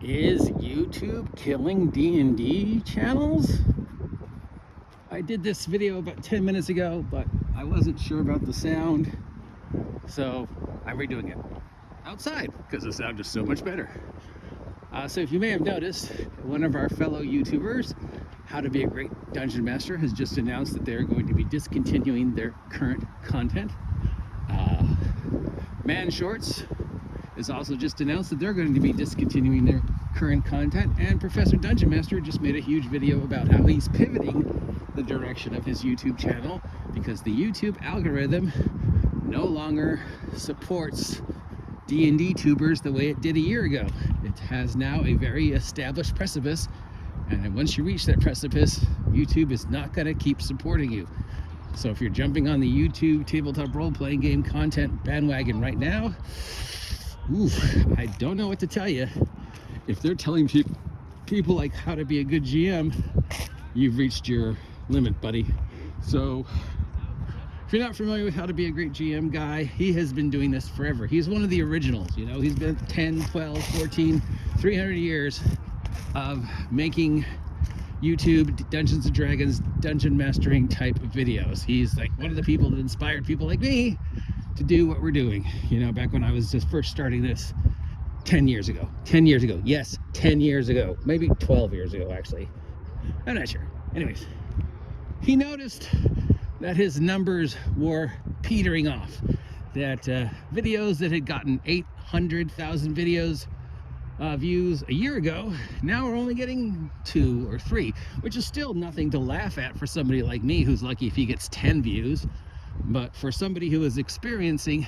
Is YouTube killing D&D channels? I did this video about 10 minutes ago, but I wasn't sure about the sound, so I'm redoing it outside because the sound is so much better. So if you may have noticed, one of our fellow YouTubers, How to Be a Great Dungeon Master, has just announced that they're going to be discontinuing their current content. Man Shorts has also just announced that they're going to be discontinuing their current content, and Professor Dungeon Master just made a huge video about how he's pivoting the direction of his YouTube channel because the YouTube algorithm no longer supports D&D tubers the way it did a year ago. It has now a very established precipice, and once you reach that precipice, YouTube is not going to keep supporting you. So if you're jumping on the YouTube tabletop role-playing game content bandwagon right now, I don't know what to tell you. If they're telling people like how to be a good GM, you've reached your limit, buddy. So if you're not familiar with How to Be a Great GM guy, he has been doing this forever. He's one of the originals, you know. He's been 10, 12, 14, 300 years of making YouTube Dungeons and Dragons dungeon mastering type of videos. He's like one of the people that inspired people like me to do what we're doing. You know, back when I was just first starting this 10 years ago. 10 years ago. Yes, 10 years ago. Maybe 12 years ago, actually. I'm not sure. Anyways, he noticed that his numbers were petering off. That videos that had gotten 800,000 views a year ago, now we're only getting 2 or 3, which is still nothing to laugh at for somebody like me who's lucky if he gets 10 views. But for somebody who is experiencing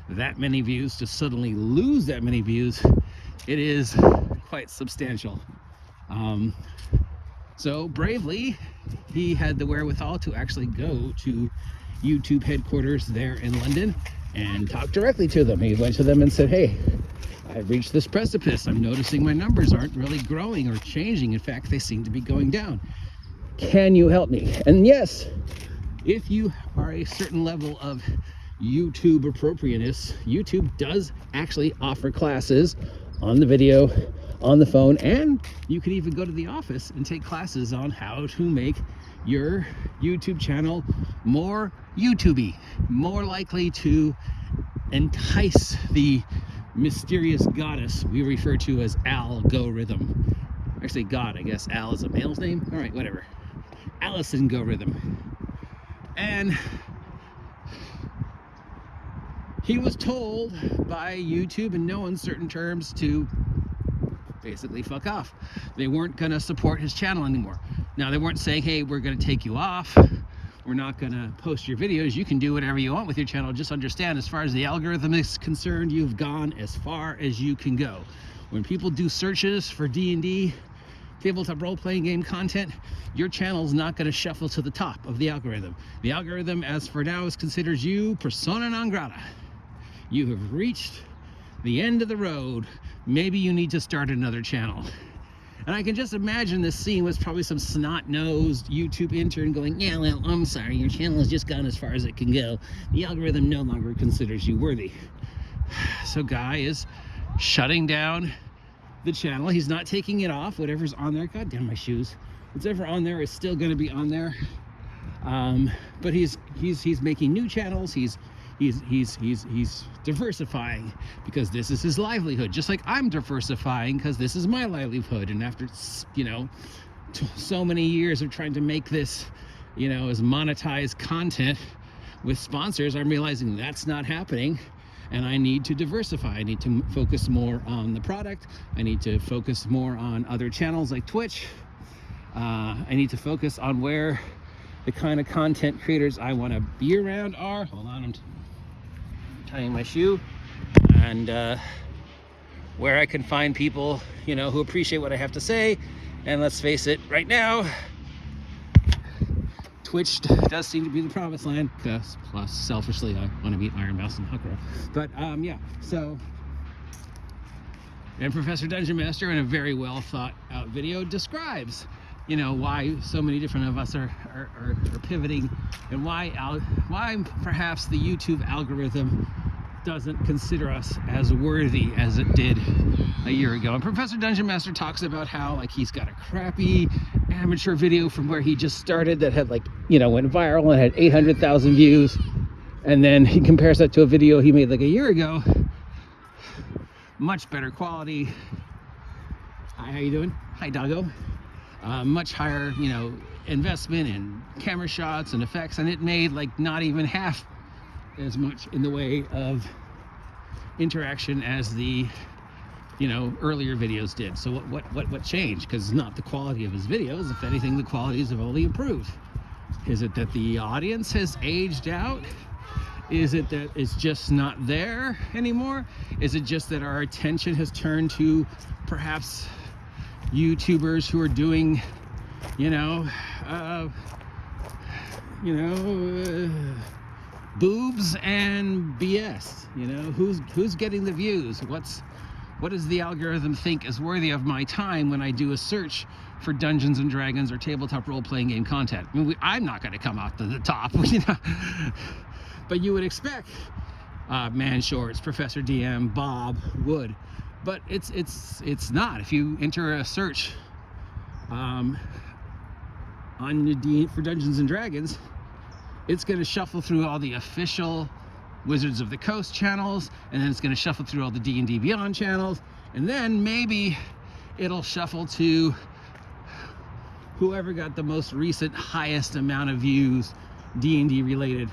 that many views to suddenly lose that many views, it is quite substantial. So bravely, he had the wherewithal to actually go to YouTube headquarters there in London and talk directly to them. He went to them and said, hey, I've reached this precipice. I'm noticing my numbers aren't really growing or changing. In fact, they seem to be going down. Can you help me? And yes, if you are a certain level of YouTube appropriateness, YouTube does actually offer classes on the video, on the phone, and you can even go to the office and take classes on how to make your YouTube channel more YouTubey, more likely to entice the mysterious goddess we refer to as algorithm. Actually, God, I guess. Al is a male's name? All right, whatever. Allison Go-rhythm. And he was told by YouTube in no uncertain terms to basically fuck off. They weren't going to support his channel anymore. Now, they weren't saying, hey, we're going to take you off. We're not going to post your videos. You can do whatever you want with your channel. Just understand, as far as the algorithm is concerned, you've gone as far as you can go. When people do searches for D&D, tabletop role-playing game content, your channel's not going to shuffle to the top of the algorithm. The algorithm, as for now, considers you persona non grata. You have reached the end of the road. Maybe you need to start another channel. And I can just imagine this scene was probably some snot-nosed YouTube intern going, yeah, well, I'm sorry, your channel has just gone as far as it can go. The algorithm no longer considers you worthy. So Guy is shutting down the channel. He's not taking it off. Whatever's on there, God damn my shoes. Whatever on there is still going to be on there. But he's making new channels. He's diversifying because this is his livelihood, just like I'm diversifying because this is my livelihood. And after, you know, so many years of trying to make this, you know, as monetized content with sponsors, I'm realizing that's not happening. And I need to diversify. I need to focus more on the product. I need to focus more on other channels like Twitch. I need to focus on where the kind of content creators I want to be around are. Hold on, I'm tying my shoe. And where I can find people, you know, who appreciate what I have to say. And let's face it, right now, Twitch does seem to be the promised land, because plus selfishly I want to meet Iron Mouse and Huckrow. But yeah, so, and Professor Dungeon Master in a very well thought out video describes, you know, why so many different of us are pivoting, and why perhaps the YouTube algorithm doesn't consider us as worthy as it did a year ago. And Professor Dungeon Master talks about how like he's got a crappy amateur video from where he just started that had like, you know, went viral and had 800,000 views, and then he compares that to a video he made like a year ago, much better quality. Hi, how you doing? Hi, doggo. Much higher, you know, investment in camera shots and effects, and it made like not even half as much in the way of interaction as the, you know, earlier videos did. So what changed? Because it's not the quality of his videos. If anything, the qualities have only improved. Is it that the audience has aged out? Is it that it's just not there anymore? Is it just that our attention has turned to perhaps YouTubers who are doing, boobs and BS? You know, who's getting the views? What does the algorithm think is worthy of my time when I do a search for Dungeons and Dragons or tabletop role-playing game content? I mean, I'm not going to come out to the top, you know. But you would expect Man Shorts, Professor DM, Bob would. But it's not. If you enter a search on the for Dungeons and Dragons, it's going to shuffle through all the official Wizards of the Coast channels, and then it's going to shuffle through all the D&D Beyond channels, and then maybe it'll shuffle to whoever got the most recent highest amount of views D&D related.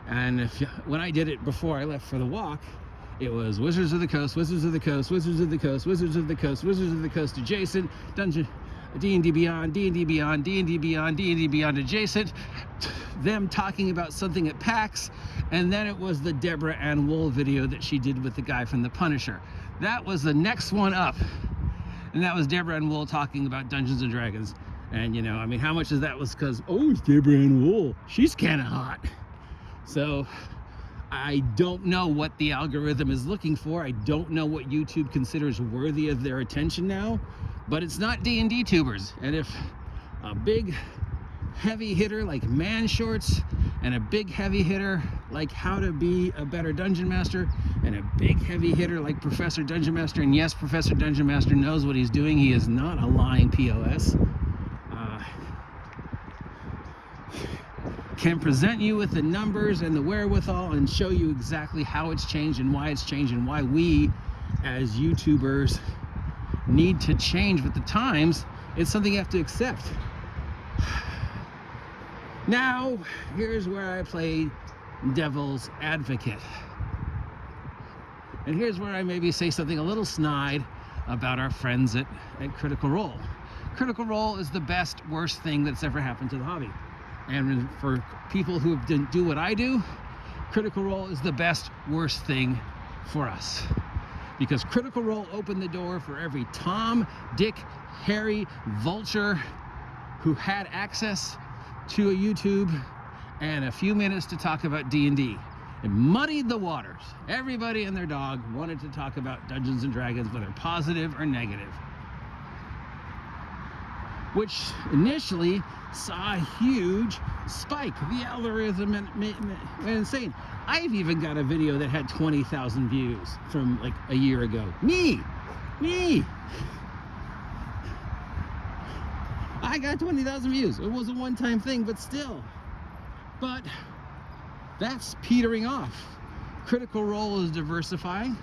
And when I did it before I left for the walk, it was Wizards of the Coast, Wizards of the Coast, Wizards of the Coast, Wizards of the Coast, Wizards of the Coast adjacent, D&D Beyond, D&D Beyond, D&D Beyond, D&D Beyond adjacent, them talking about something at PAX, and then it was the Deborah Ann Wool video that she did with the guy from The Punisher. That was the next one up, and that was Deborah Ann Wool talking about Dungeons and Dragons. And, you know, I mean, how much of that was because, oh, it's Deborah Ann Wool, she's kind of hot. So I don't know what the algorithm is looking for. I don't know what YouTube considers worthy of their attention now, but it's not D&D tubers. And if a big heavy hitter like Man Shorts and a big heavy hitter like How to Be a Better Dungeon Master and a big heavy hitter like Professor Dungeon Master, and yes, Professor Dungeon Master knows what he's doing. He is not a lying POS. Can present you with the numbers and the wherewithal and show you exactly how it's changed and why it's changed and why we as YouTubers need to change with the times. It's something you have to accept. Now, here's where I play devil's advocate. And here's where I maybe say something a little snide about our friends at Critical Role. Critical Role is the best, worst thing that's ever happened to the hobby. And for people who didn't do what I do, Critical Role is the best, worst thing for us. Because Critical Role opened the door for every Tom, Dick, Harry, Vulture who had access to a YouTube and a few minutes to talk about D&D. It muddied the waters. Everybody and their dog wanted to talk about Dungeons and Dragons, whether positive or negative. Which initially saw a huge spike. The algorithm went insane. I've even got a video that had 20,000 views from like a year ago. Me! I got 20,000 views. It was a one-time thing, but still. But that's petering off. Critical Role is diversifying.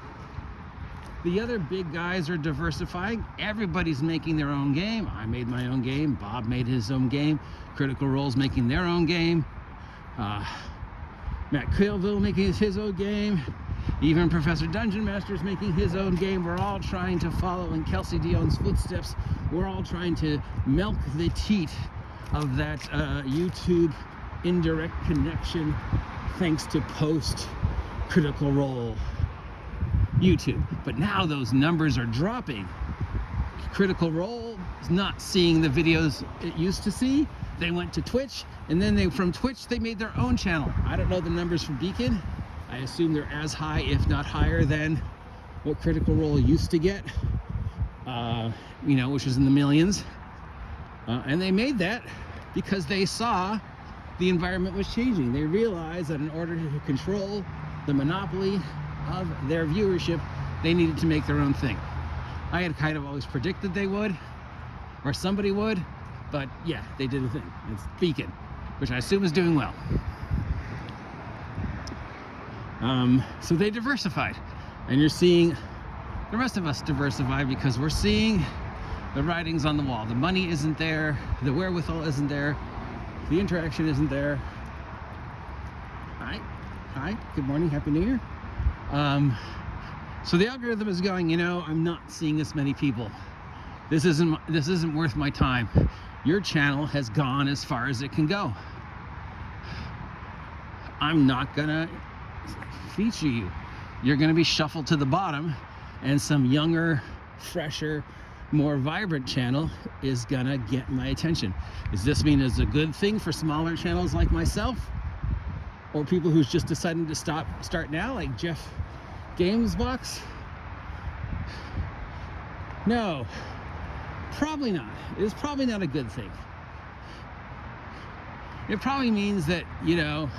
The other big guys are diversifying. Everybody's making their own game. I made my own game. Bob made his own game. Critical Role's making their own game. Matt Caleville making his own game. Even Professor Dungeon Master's making his own game. We're all trying to follow in Kelsey Dion's footsteps. We're all trying to milk the teat of that YouTube indirect connection thanks to post-Critical Role YouTube. But now those numbers are dropping. Critical Role is not seeing the videos it used to see. They went to Twitch, and then from Twitch they made their own channel. I don't know the numbers for Beacon. I assume they're as high, if not higher, than what Critical Role used to get, which was in the millions. And they made that because they saw the environment was changing. They realized that in order to control the monopoly of their viewership, they needed to make their own thing. I had kind of always predicted they would, or somebody would, but yeah, they did a thing. It's Beacon, which I assume is doing well. So they diversified, and you're seeing the rest of us diversify because we're seeing the writings on the wall. The money isn't there, the wherewithal isn't there, the interaction isn't there. Hi, good morning, Happy New Year. So the algorithm is going, you know, I'm not seeing this many people. This isn't worth my time. Your channel has gone as far as it can go. I'm not gonna feature you. You're gonna be shuffled to the bottom, and some younger, fresher, more vibrant channel is gonna get my attention. Does this mean it's a good thing for smaller channels like myself? Or people who's just deciding to start now, like Jeff Gamesbox? No, probably not. It's probably not a good thing. It probably means that, you know,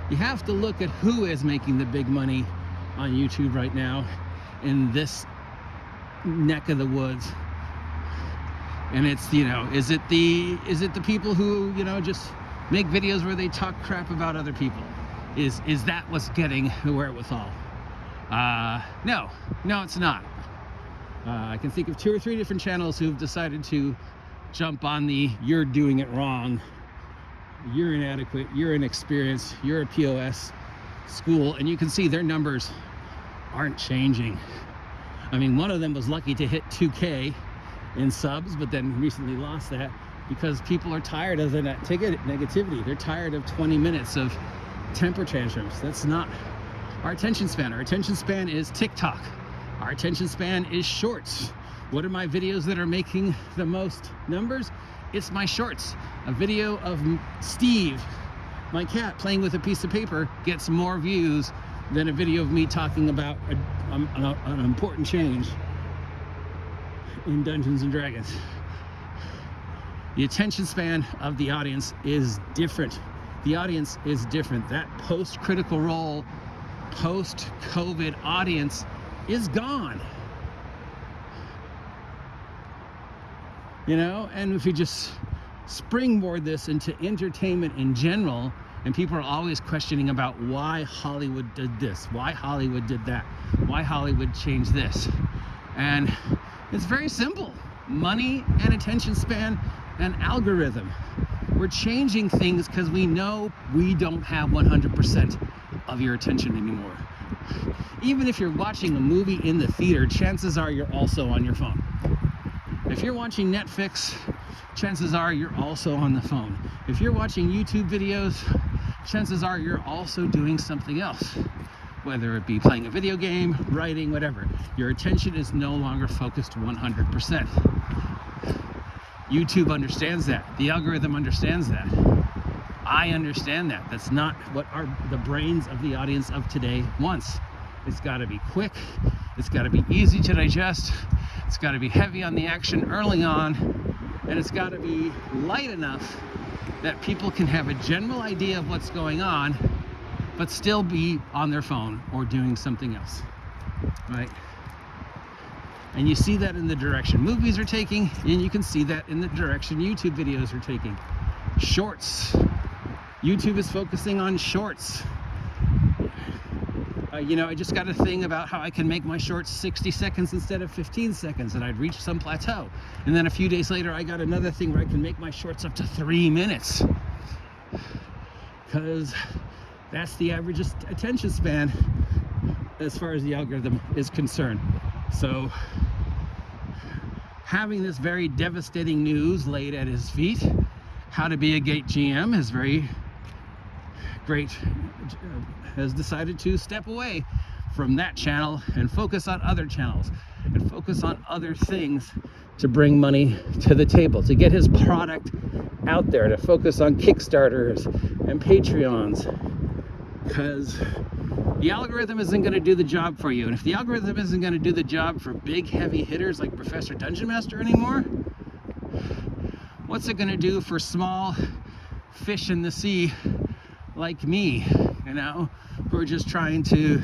you have to look at who is making the big money on YouTube right now in this neck of the woods. And it's, you know, is it the people who, you know, just make videos where they talk crap about other people? Is that what's getting the wherewithal? No, it's not. I can think of 2 or 3 different channels who've decided to jump on the "you're doing it wrong, you're inadequate, you're inexperienced, you're a POS" school, and you can see their numbers aren't changing. I mean, one of them was lucky to hit 2K in subs, but then recently lost that because people are tired of the negativity. They're tired of 20 minutes of temper tantrums. That's not our attention span. Our attention span is TikTok. Our attention span is shorts. What are my videos that are making the most numbers? It's my shorts. A video of Steve, my cat, playing with a piece of paper gets more views than a video of me talking about an important change in Dungeons and Dragons. The attention span of the audience is different. The audience is different. That post-critical role, post-COVID audience is gone. You know, and if you just springboard this into entertainment in general, and people are always questioning about why Hollywood did this, why Hollywood did that, why Hollywood changed this. And it's very simple. Money and attention span and algorithm. We're changing things because we know we don't have 100% of your attention anymore. Even if you're watching a movie in the theater, chances are you're also on your phone. If you're watching Netflix, chances are you're also on the phone. If you're watching YouTube videos, chances are you're also doing something else. Whether it be playing a video game, writing, whatever. Your attention is no longer focused 100%. YouTube understands that. The algorithm understands that. I understand that. That's not what the brains of the audience of today wants. It's got to be quick. It's got to be easy to digest. It's got to be heavy on the action early on. And it's got to be light enough that people can have a general idea of what's going on, but still be on their phone or doing something else, right? And you see that in the direction movies are taking, and you can see that in the direction YouTube videos are taking. Shorts. YouTube is focusing on shorts. You know, I just got a thing about how I can make my shorts 60 seconds instead of 15 seconds, and I'd reach some plateau. And then a few days later, I got another thing where I can make my shorts up to 3 minutes. Because that's the average attention span as far as the algorithm is concerned. So having this very devastating news laid at his feet, how to be a gate GM is very great, has decided to step away from that channel and focus on other channels and focus on other things to bring money to the table, to get his product out there, to focus on Kickstarters and Patreons, because the algorithm isn't going to do the job for you. And if the algorithm isn't going to do the job for big heavy hitters like Professor Dungeon Master anymore, what's it going to do for small fish in the sea like me, you know, who are just trying to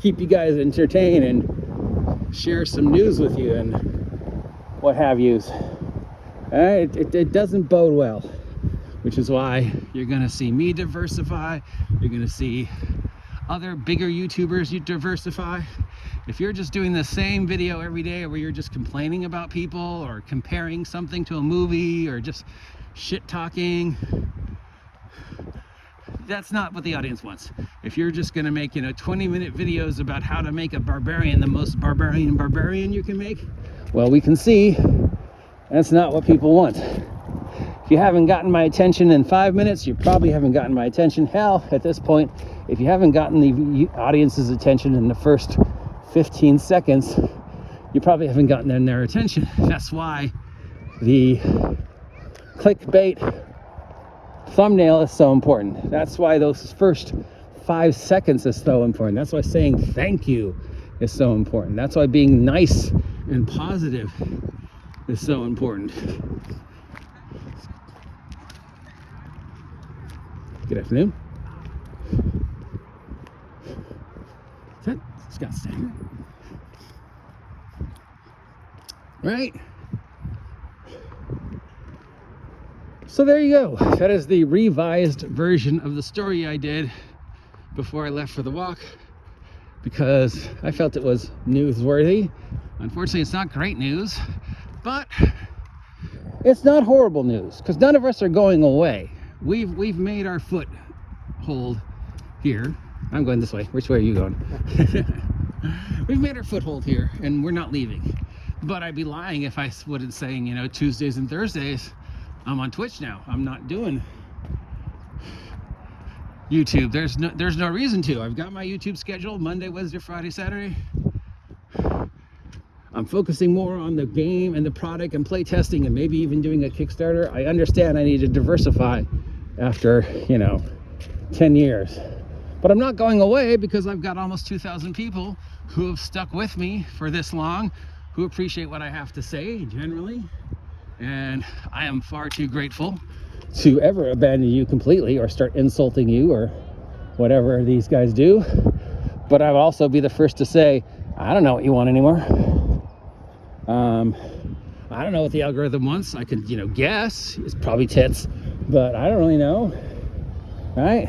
keep you guys entertained and share some news with you and what have yous. It doesn't bode well, which is why you're gonna see me diversify. You're gonna see other bigger YouTubers you diversify. If you're just doing the same video every day where you're just complaining about people or comparing something to a movie or just shit talking, that's not what the audience wants. If you're just gonna make 20-minute videos about how to make a barbarian the most barbarian you can make, well, we can see that's not what people want. If you haven't gotten my attention in 5 minutes, you probably haven't gotten my attention. Hell, at this point, if you haven't gotten the audience's attention in the first 15 seconds, you probably haven't gotten their attention. That's why the clickbait thumbnail is so important. That's why those first 5 seconds is so important. That's why saying thank you is so important. That's why being nice and positive is so important. Good afternoon. Is that Scott Stanger? Right? So there you go. That is the revised version of the story I did before I left for the walk, because I felt it was newsworthy. Unfortunately, it's not great news, but it's not horrible news, because none of us are going away. We've made our foothold here. I'm going this way. Which way are you going? We've made our foothold here, and we're not leaving. But I'd be lying if I wasn't saying, Tuesdays and Thursdays, I'm on Twitch now. I'm not doing YouTube. There's no reason to. I've got my YouTube schedule, Monday, Wednesday, Friday, Saturday. I'm focusing more on the game and the product and play testing and maybe even doing a Kickstarter. I understand I need to diversify after, 10 years. But I'm not going away, because I've got almost 2,000 people who have stuck with me for this long, who appreciate what I have to say generally. And I am far too grateful to ever abandon you completely or start insulting you or whatever these guys do. But I'll also be the first to say, I don't know what you want anymore. I don't know what the algorithm wants. I could, guess. It's probably tits, but I don't really know, right?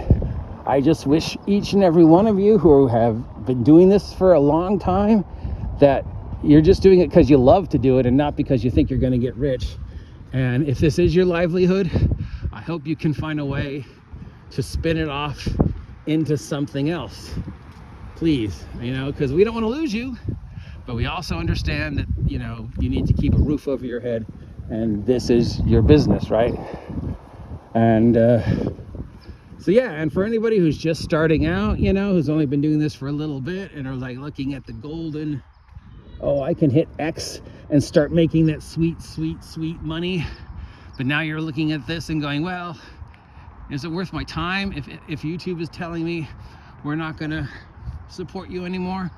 I just wish each and every one of you who have been doing this for a long time that you're just doing it because you love to do it and not because you think you're going to get rich. And if this is your livelihood, I hope you can find a way to spin it off into something else. Please, because we don't want to lose you, but we also understand that, you need to keep a roof over your head, and this is your business, right? And so yeah, and for anybody who's just starting out, who's only been doing this for a little bit and are like looking at the golden, oh, I can hit X and start making that sweet, sweet, sweet money. But now you're looking at this and going, well, is it worth my time if YouTube is telling me we're not gonna support you anymore?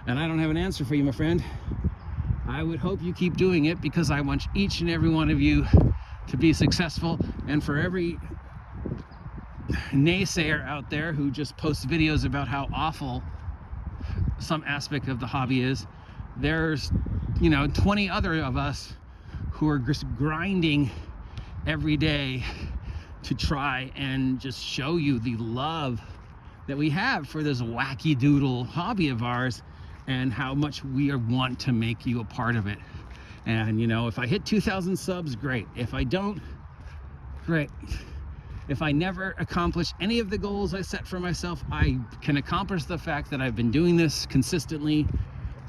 And I don't have an answer for you, my friend. I would hope you keep doing it, because I want each and every one of you to be successful. And for every naysayer out there who just posts videos about how awful some aspect of the hobby is, there's 20 other of us who are just grinding every day to try and just show you the love that we have for this wacky doodle hobby of ours, and how much we want to make you a part of it. And if I hit 2,000 subs, great. If I don't, great. If I never accomplish any of the goals I set for myself, I can accomplish the fact that I've been doing this consistently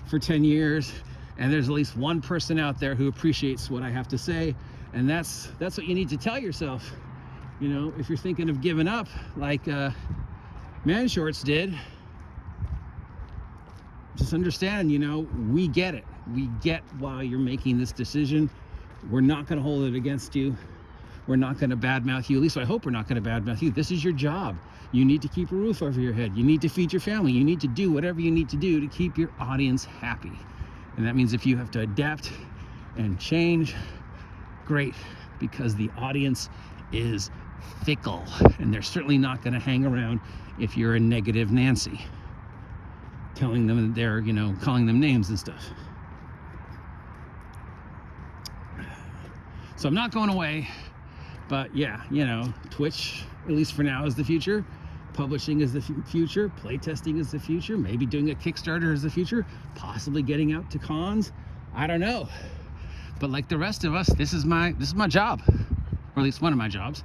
for 10 years, and there's at least one person out there who appreciates what I have to say. And that's what you need to tell yourself. If you're thinking of giving up, like Man Shorts did, just understand, we get it. We get why you're making this decision. We're not going to hold it against you. We're not going to badmouth you. At least I hope we're not going to badmouth you. This is your job. You need to keep a roof over your head. You need to feed your family. You need to do whatever you need to do to keep your audience happy. And that means if you have to adapt and change, great, because the audience is fickle, and they're certainly not going to hang around if you're a negative Nancy, telling them that they're, you know, calling them names and stuff. So I'm not going away, but yeah, you know, Twitch, at least for now, is the future. Publishing is the future. Playtesting is the future. Maybe doing a Kickstarter is the future. Possibly getting out to cons. I don't know. But like the rest of us, this is my job, or at least one of my jobs.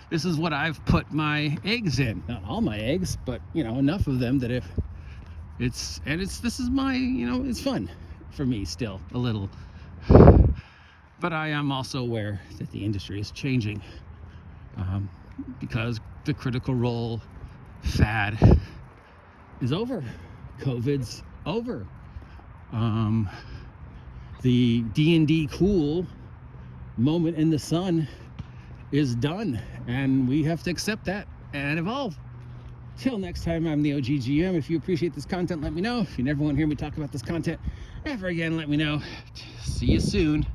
This is what I've put my eggs in. Not all my eggs, but you know, enough of them that if this is my, you know, it's fun for me still a little. But I am also aware that the industry is changing, because the Critical Role fad is over. COVID's over. The D&D cool moment in the sun is done, and we have to accept that and evolve. Till next time, I'm the OGGM. If you appreciate this content, let me know. If you never want to hear me talk about this content ever again, let me know. See you soon.